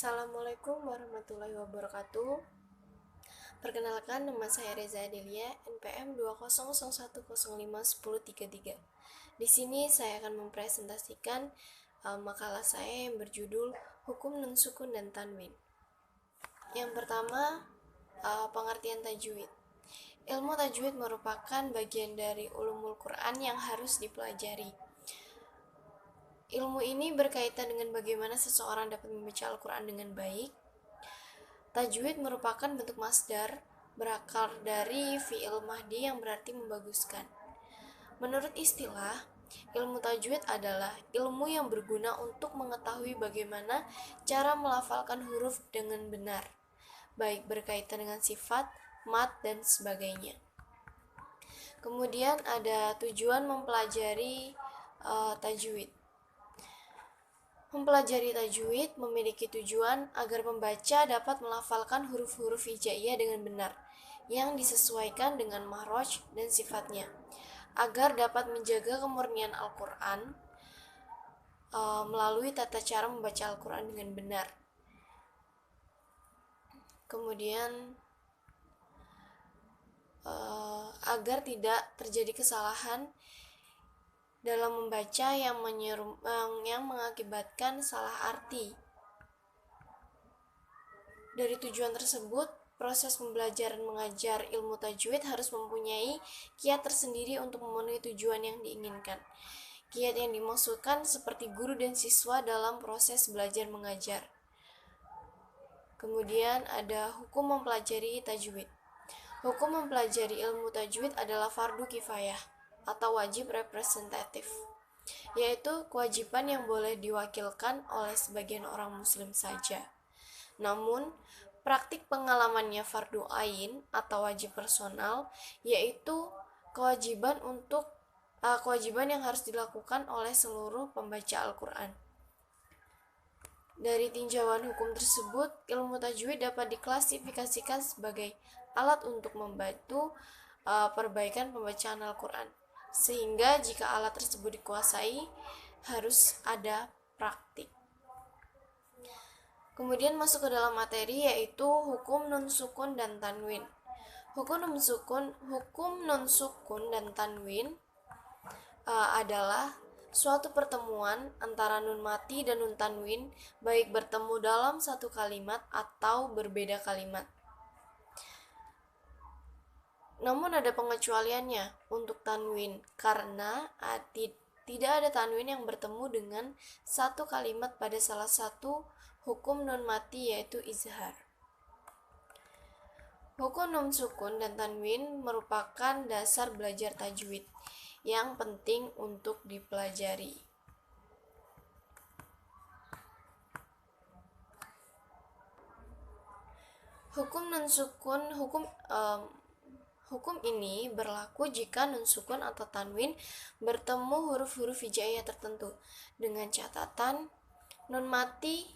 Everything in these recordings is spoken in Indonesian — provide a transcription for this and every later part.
Assalamualaikum warahmatullahi wabarakatuh. Perkenalkan, nama saya Reza Adelia, NPM 20010510333. Di sini saya akan mempresentasikan makalah saya yang berjudul Hukum Nun Sukun dan Tanwin. Yang pertama, pengertian tajwid. Ilmu tajwid merupakan bagian dari ulumul Quran yang harus dipelajari. Ilmu ini berkaitan dengan bagaimana seseorang dapat membaca Al-Quran dengan baik. Tajwid merupakan bentuk masdar berakar dari fi'il mahdi yang berarti membaguskan. Menurut istilah, ilmu tajwid adalah ilmu yang berguna untuk mengetahui bagaimana cara melafalkan huruf dengan benar, baik berkaitan dengan sifat, mat, dan sebagainya. Kemudian ada tujuan mempelajari tajwid. Mempelajari tajwid memiliki tujuan agar pembaca dapat melafalkan huruf-huruf hijaiyah dengan benar, yang disesuaikan dengan makhraj dan sifatnya, agar dapat menjaga kemurnian Al-Quran melalui tata cara membaca Al-Quran dengan benar. Kemudian agar tidak terjadi kesalahan dalam membaca yang mengakibatkan salah arti. Dari tujuan tersebut, proses pembelajaran mengajar ilmu tajwid harus mempunyai kiat tersendiri untuk memenuhi tujuan yang diinginkan. Kiat yang dimaksudkan seperti guru dan siswa dalam proses belajar mengajar. Kemudian ada hukum mempelajari tajwid. Hukum mempelajari ilmu tajwid adalah fardu kifayah atau wajib representatif, yaitu kewajiban yang boleh diwakilkan oleh sebagian orang muslim saja. Namun, praktik pengalamannya fardu ain atau wajib personal, yaitu kewajiban yang harus dilakukan oleh seluruh pembaca Al-Quran. Dari tinjauan hukum tersebut, ilmu tajwid dapat diklasifikasikan sebagai alat untuk membantu perbaikan pembacaan Al-Quran. Sehingga jika alat tersebut dikuasai, harus ada praktik. Kemudian masuk ke dalam materi, yaitu hukum nun sukun dan tanwin. Hukum nun sukun dan tanwin adalah suatu pertemuan antara nun mati dan nun tanwin, baik bertemu dalam satu kalimat atau berbeda kalimat. Namun ada pengecualiannya untuk tanwin, karena tidak ada tanwin yang bertemu dengan satu kalimat pada salah satu hukum nun mati, yaitu izhar. Hukum nun sukun dan tanwin merupakan dasar belajar tajwid yang penting untuk dipelajari. Hukum nun sukun, Hukum ini berlaku jika nun sukun atau tanwin bertemu huruf-huruf hijaiyah tertentu, dengan catatan nun mati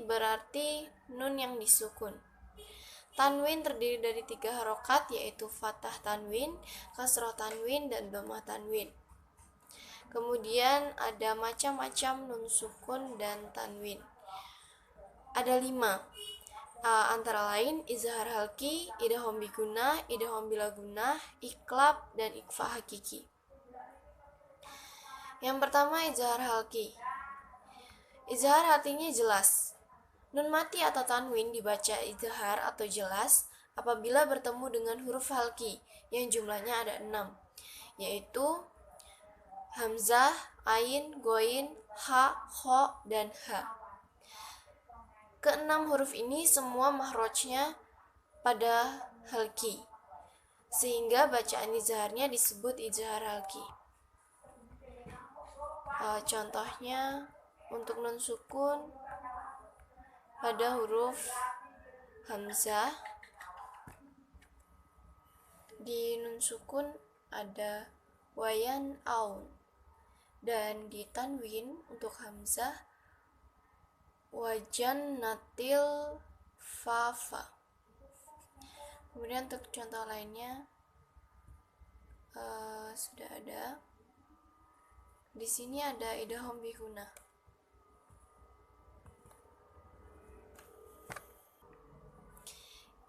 berarti nun yang disukun. Tanwin terdiri dari 3 harokat, yaitu fathah tanwin, kasroh tanwin, dan dhammah tanwin. Kemudian ada macam-macam nun sukun dan tanwin. Ada 5. Antara lain izhar halki, idgham bigunah, idgham bila gunah, iqlab, dan ikhfa hakiki. Yang pertama, izhar halki. Izhar artinya jelas. Nun mati atau tanwin dibaca izhar atau jelas apabila bertemu dengan huruf halki yang jumlahnya ada 6, yaitu hamzah, ain, goin, ha, kho, dan ha. Keenam huruf ini semua makhrajnya pada halki, sehingga bacaan izharnya disebut izhar halki. Contohnya untuk nun sukun pada huruf hamzah, di nun sukun ada wayan aun, dan di tanwin untuk hamzah wajan natil fafa. Kemudian untuk contoh lainnya sudah ada. Di sini ada idgham bihuna.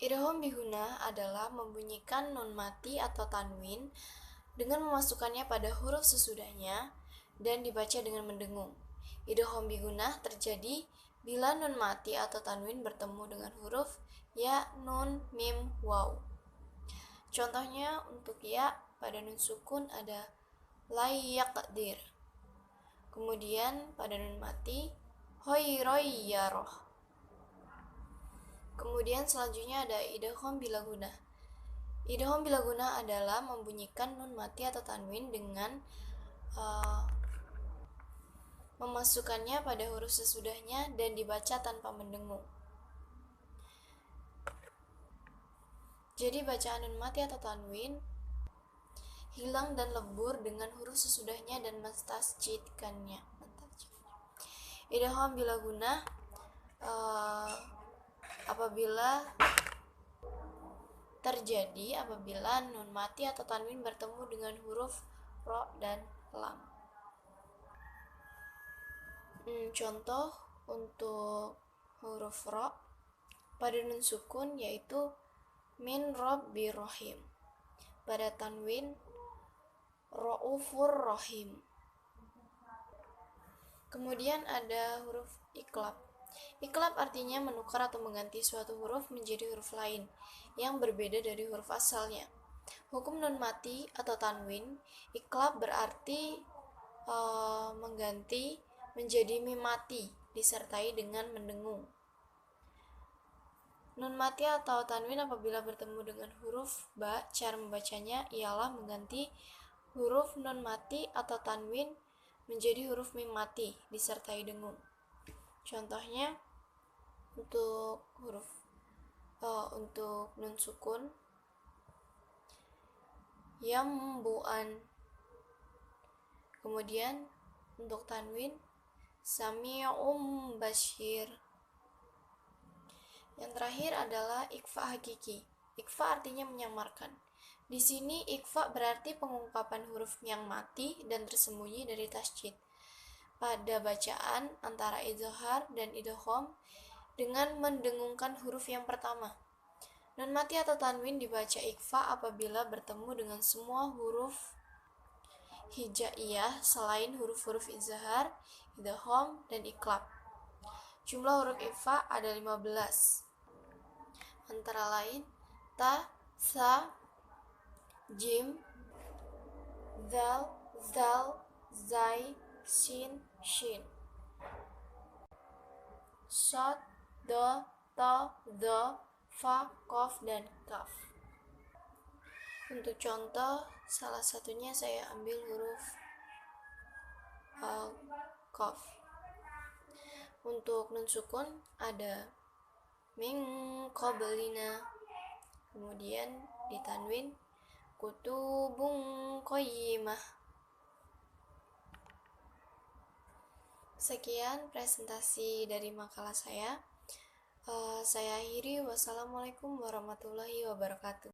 Idgham bihuna adalah membunyikan nun mati atau tanwin dengan memasukkannya pada huruf sesudahnya dan dibaca dengan mendengung. Idgham bihuna terjadi bila nun mati atau tanwin bertemu dengan huruf ya, nun, mim, waw. Contohnya untuk ya pada nun sukun ada la yaqdir. Kemudian pada nun mati hoiroyyaroh. Kemudian selanjutnya ada idgham bila gunah. Idgham bila gunah adalah membunyikan nun mati atau tanwin dengan memasukkannya pada huruf sesudahnya dan dibaca tanpa mendengung. Jadi bacaan nun mati atau tanwin hilang dan lebur dengan huruf sesudahnya dan mentasjidkannya. Idgham bila gunah terjadi apabila nun mati atau tanwin bertemu dengan huruf ro dan lam. Contoh untuk huruf ro pada nun sukun yaitu min rabbi rohim, pada tanwin ro'ufur rohim. Kemudian ada huruf iklab. Iklab artinya menukar atau mengganti suatu huruf menjadi huruf lain yang berbeda dari huruf asalnya. Hukum nun mati atau tanwin, iklab berarti mengganti menjadi mim mati disertai dengan mendengung. Nun mati atau tanwin apabila bertemu dengan huruf ba, cara membacanya ialah mengganti huruf nun mati atau tanwin menjadi huruf mim mati disertai dengung. Contohnya untuk nun sukun yambuan. Kemudian untuk tanwin sami'um basyir. Yang terakhir adalah ikfa hakiki. Ikfa artinya menyamarkan. Di sini ikfa berarti pengungkapan huruf yang mati dan tersembunyi dari tasjid pada bacaan antara izhar dan idgham dengan mendengungkan huruf yang pertama. Nun mati atau tanwin dibaca ikfa apabila bertemu dengan semua huruf hijaiyah selain huruf-huruf izhar, idgham, dan iklab. Jumlah huruf ikfa ada 15. Antara lain ta, sa, jim, zal, zai, sin, shin. Shad, do, to, do, fa, kof, dan kaf. Untuk contoh, salah satunya saya ambil huruf kof. Untuk nun sukun ada min qablina. Kemudian di tanwin kutubun qayyimah. Sekian presentasi dari makalah saya. Saya akhiri. Wassalamualaikum warahmatullahi wabarakatuh.